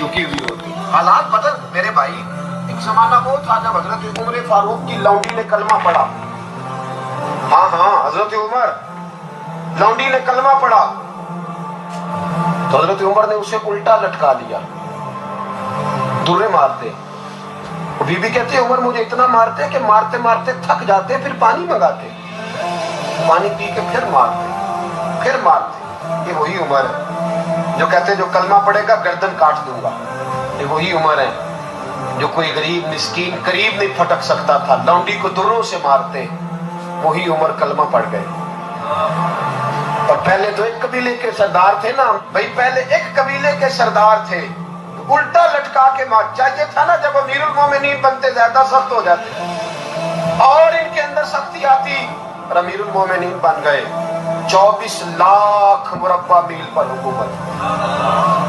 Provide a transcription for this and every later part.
झुकी हुई होती। हालात बदल मेरे भाई। एक जमाना वो था जब हजरत उमर फारूक की लौंडी ने कलमा पढ़ा। हाँ हाँ, हजरत उमर लौंडी ने कलमा पढ़ा तो हजरत उमर ने उसे उल्टा लटका लिया, दुर्रे मारते। बीबी कहती है उमर मुझे इतना मारते कि मारते मारते थक जाते, फिर पानी मंगाते, पानी पी के फिर मारते। ये वही उमर है जो कहते जो कलमा पड़ेगा गर्दन काट दूंगा। ये वही उमर है जो कोई गरीब मिस्कीन करीब नहीं फटक सकता था, लौंडी को दुर्रों से मारते। वही उमर कलमा पड़ गए। और पहले तो एक कबीले के सरदार थे ना भाई, पहले एक कबीले के सरदार थे, उल्टा लटका के मार। चाहिए था ना जब अमीरुल मोमिनीन बनते ज्यादा सख्त हो जाते और इनके अंदर सख्ती आती, और अमीरुल मोमिनीन बन गए। 24 लाख मुरब्बा मील पर हुकूमत,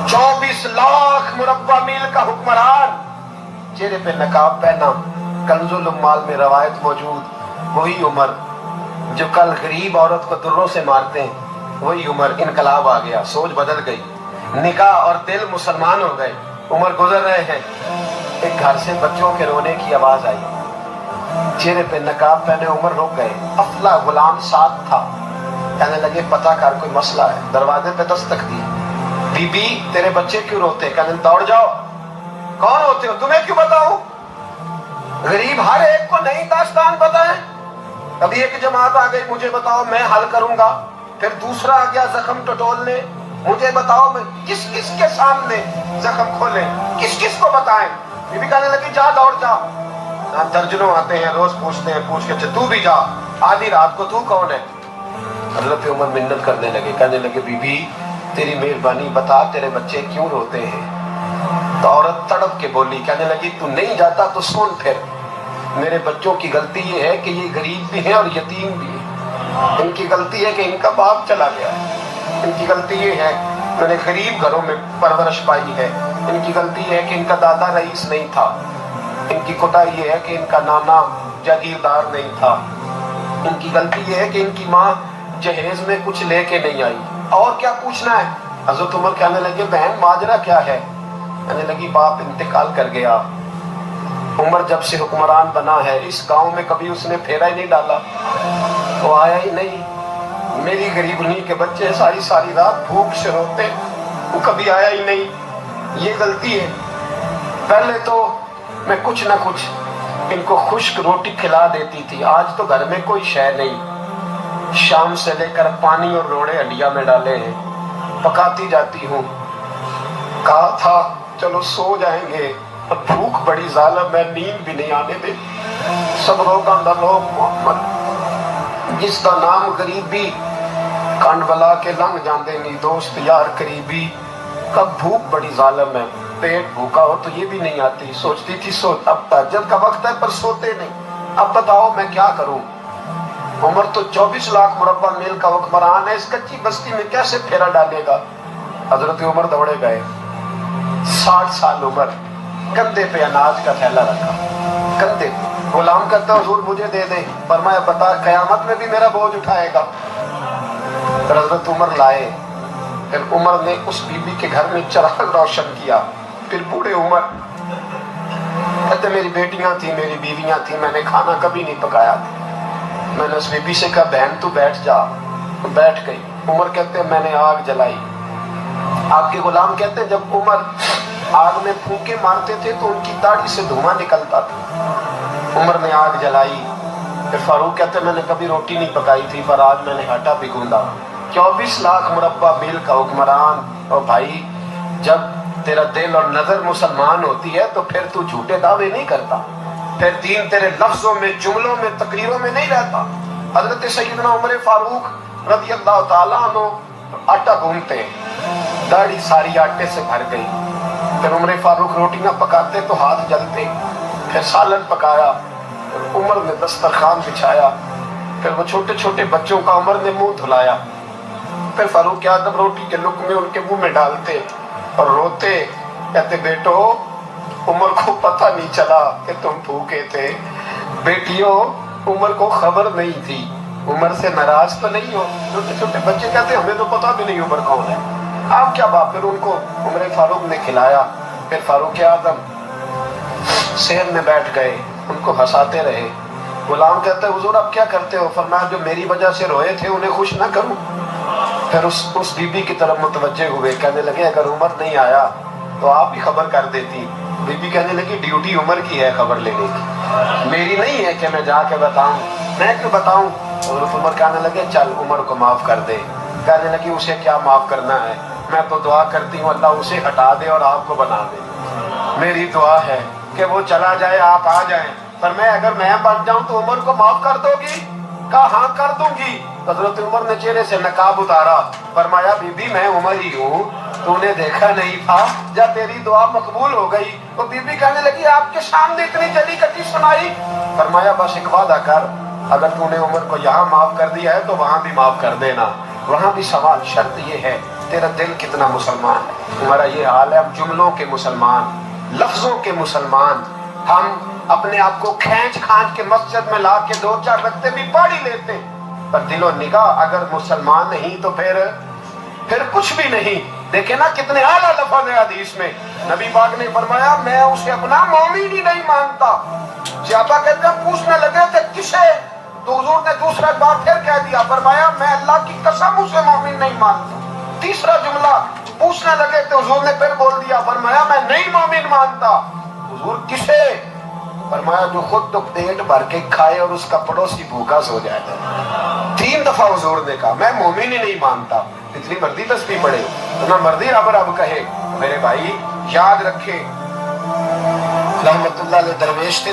24 लाख मुरब्बा मील का हुक्मरान, चेहरे पे नकाब पहना, कंजुल उम्माल में रवायत मौजूद। वही उमर जो कल गरीब औरत को दुर्रों से मारते हैं, वही उमर। इनकलाब आ गया, सोच बदल गई, निगाह और दिल मुसलमान हो गए। उमर गुजर रहे हैं, एक घर से बच्चों के रोने की आवाज आई, चेहरे पे नकाब पहने उमर रुक गए। अफला गुलाम साथ था, कहने लगे पता कर कोई मसला है। दरवाजे पे दस्तक दी, बीबी तेरे बच्चे क्यों रोते? कहने दौड़ जाओ, कौन होते हो? तुम्हें क्यों बताऊं? गरीब हर एक को नई दास्तान पता है। कभी एक जमात आ गई, मुझे बताओ मैं हल करूंगा। फिर दूसरा आ गया जख्म टटोलने, मुझे बताओ मैं किस किस के सामने जख्म खोले, किस किस को बताएं? बीबी कहने लगी जा दौड़ जा। दर्जनों आते हैं, रोज पूछते हैं, पूछ के तू भी जा, आधी रात को तू कौन है? हजरत उमर मिन्नत करने लगे, कहने लगे बीबी तेरी मेहरबानी बता तेरे बच्चे क्यों रोते हैं? तो औरत तड़प के बोली, कहने लगी तू नहीं जाता तो सुन, फिर मेरे बच्चों की गलती ये है कि ये गरीब भी है और यतीम भी है। इनकी गलती है कि इनका बाप चला गया है, इनकी गलती ये है मैंने गरीब घरों में परवरिश पाई है, इनकी गलती है कि इनका दादा रईस नहीं था, इनकी कोताही ये है कि इनका नाना जागीरदार नहीं था, इनकी गलती ये है कि इनकी माँ जहेज में कुछ लेके नहीं आई। और क्या पूछना है? हजरत उमर कहने लगे बहन माजरा क्या है? कहने लगी बाप इंतकाल कर गया। उमर जब से हुक्मरान बना है इस गांव में कभी उसने फेरा ही नहीं डाला, वो आया ही नहीं। मेरी गरीबनी के बच्चे सारी सारी रात भूख से रोते, वो कभी आया ही नहीं। ये गलती है। पहले तो मैं कुछ ना कुछ इनको खुश्क रोटी खिला देती थी, आज तो घर में कोई शय नहीं। शाम से लेकर पानी और रोड़े हंडिया में डाले हैं, पकाती जाती हूँ। कहा था चलो सो जाएंगे, भूख बड़ी जालिम है, नींद भी नहीं आने दे। सब रोगा न रो मोहम्मद, जिसका नाम गरीबी कंड बला के लंघ जाते नहीं दोस्त यार करीबी। कब भूख बड़ी जालिम है, पेट भूखा हो तो ये भी नहीं आती। सोचती थी सो अब तहज्जुद का वक्त है पर सोते नहीं। अब बताओ मैं क्या करूं? उमर तो 24 लाख मुरब्बा मील का हुक्मरान है, इस कच्ची बस्ती में कैसे फेरा डालेगा? हजरत उमर दौड़े गए, 60 साल उम्र, कंधे पे अनाज का थैला रखा, कंधे पे। गुलाम कहता हुजूर मुझे दे दे, फरमाया बता कयामत में भी मेरा बोझ उठाएगा? फिर हजरत उमर लाए, फिर उमर ने उस बीबी के घर में चिराग रोशन किया। फिर बूढ़े उमर कहते मेरी बेटियां थी, मेरी बीवियां थी, मैंने खाना कभी नहीं पकाया। मैंने उस बीबी से कहा बहन तू बैठ जा, तो बैठ गई। उमर कहते मैंने आग जलाई। आपके गुलाम कहते हैं जब उमर आग में फूंके मारते थे तो उनकी दाढ़ी से धुआं निकलता था। उमर ने आग जलाई। फिर फारूक कहते मैंने कभी रोटी नहीं पकाई थी पर आज मैंने आटा भी गूंदा। 24 लाख मुरब्बा मील का हुक्मरान। और भाई जब तेरा दिल और नजर मुसलमान होती है तो फिर तू झूठे दावे नहीं करता, फिर दीन तेरे लफ्जों में, जुमलों में, तकरीरों में नहीं रहता। हजरत सैयदना उमर फारूक रज़ी अल्लाह ताला अन्हु आटा गूंथते, दाढ़ी सारी आटे से भर गई। फिर उमर फारूक रोटियां पकाते तो हाथ जलते। फिर सालन पकाया, फिर उमर ने दस्तरखान बिछाया। फिर वो छोटे छोटे बच्चों का उमर ने मुंह धुलाया। फिर फारूक आजम रोटी के लुक़मे उनके मुंह में डालते और रोते, कहते बेटो उमर को पता नहीं चला कि तुम भूखे थे। बेटियों उमर को खबर नहीं थी, उमर से नाराज तो नहीं हो? छोटे छोटे बच्चे कहते हमें तो पता भी नहीं उमर कौन है। आप क्या बात? फिर उनको उमर फारूक ने खिलाया, پھر فاروق اعظم صحن میں بیٹھ گئے، ان کو ہنساتے رہے۔ غلام کہتے ہیں حضور اب کیا کرتے ہو؟ فرمایا جو میری وجہ سے روئے تھے انہیں خوش نہ کروں؟ پھر اس بی بی کی طرف متوجہ ہوئے، کہنے لگے اگر عمر نہیں آیا تو آپ بھی خبر کر دیتی۔ بی بی کہنے لگی ڈیوٹی عمر کی ہے خبر لینے کی، میری نہیں ہے کہ میں جا کے بتاؤں، میں کیوں بتاؤں؟ حضرت عمر کہنے لگے چل عمر کو معاف کر دے۔ کہنے لگی اسے کیا معاف کرنا ہے، میں تو دعا کرتی ہوں اللہ اسے ہٹا دے اور آپ کو بنا دے، میری دعا ہے کہ وہ چلا جائے آپ آ جائیں۔ فرمایا اگر میں بن جاؤں تو عمر کو معاف کر دو گی؟ کہا ہاں کر دوں گی۔ حضرت عمر نے چہرے سے نقاب اتارا، فرمایا بی بی میں عمر ہی ہوں، تو نے دیکھا نہیں تھا جب تیری دعا مقبول ہو گئی؟ تو بی بی کہنے لگی آپ کے سامنے اتنی جلی کٹی سنائی؟ فرمایا بس ایک وعدہ کر، اگر تو نے عمر کو یہاں معاف کر دیا ہے تو وہاں بھی معاف کر دینا۔ وہاں بھی سوال شرط یہ ہے تیرا دل کتنا مسلمان ہے؟ ہمارا یہ حال ہے، ہم جملوں کے مسلمان، لفظوں کے مسلمان، ہم اپنے آپ کو کھینچ کھانچ کے مسجد میں لا کے 2-4 رکعتیں بھی پڑھ ہی لیتے، پر دل و نگاہ اگر مسلمان نہیں تو پھر کچھ بھی نہیں۔ دیکھیں نا کتنے اعلیٰ لفظ ہے حدیث میں، نبی پاک نے فرمایا میں اسے اپنا مومن ہی نہیں مانتا۔ صحابہ کہتے ہیں پوچھنے لگے تھے کسے؟ تو حضور نے دوسرا بار پھر کہہ دیا، فرمایا میں اللہ کی قسم اسے مومن نہیں مانتا۔ تیسرا جملہ پوچھنے لگے تو حضور نے پھر بول دیا، فرمایا میں نہیں مومن مانتا۔ حضور کسے؟ فرمایا جو خود تو پیٹ بھر کے کھائے اور اس کا پڑوسی بھوکا سو جائے گا۔ 3 دفعہ حضور نے کہا میں مومن ہی نہیں مانتا۔ اتنی مرضی تسبیح پڑھے، اتنا مرضی رب رب کہے، میرے بھائی یاد رکھے رحمت اللہ علیہ درویش تھے،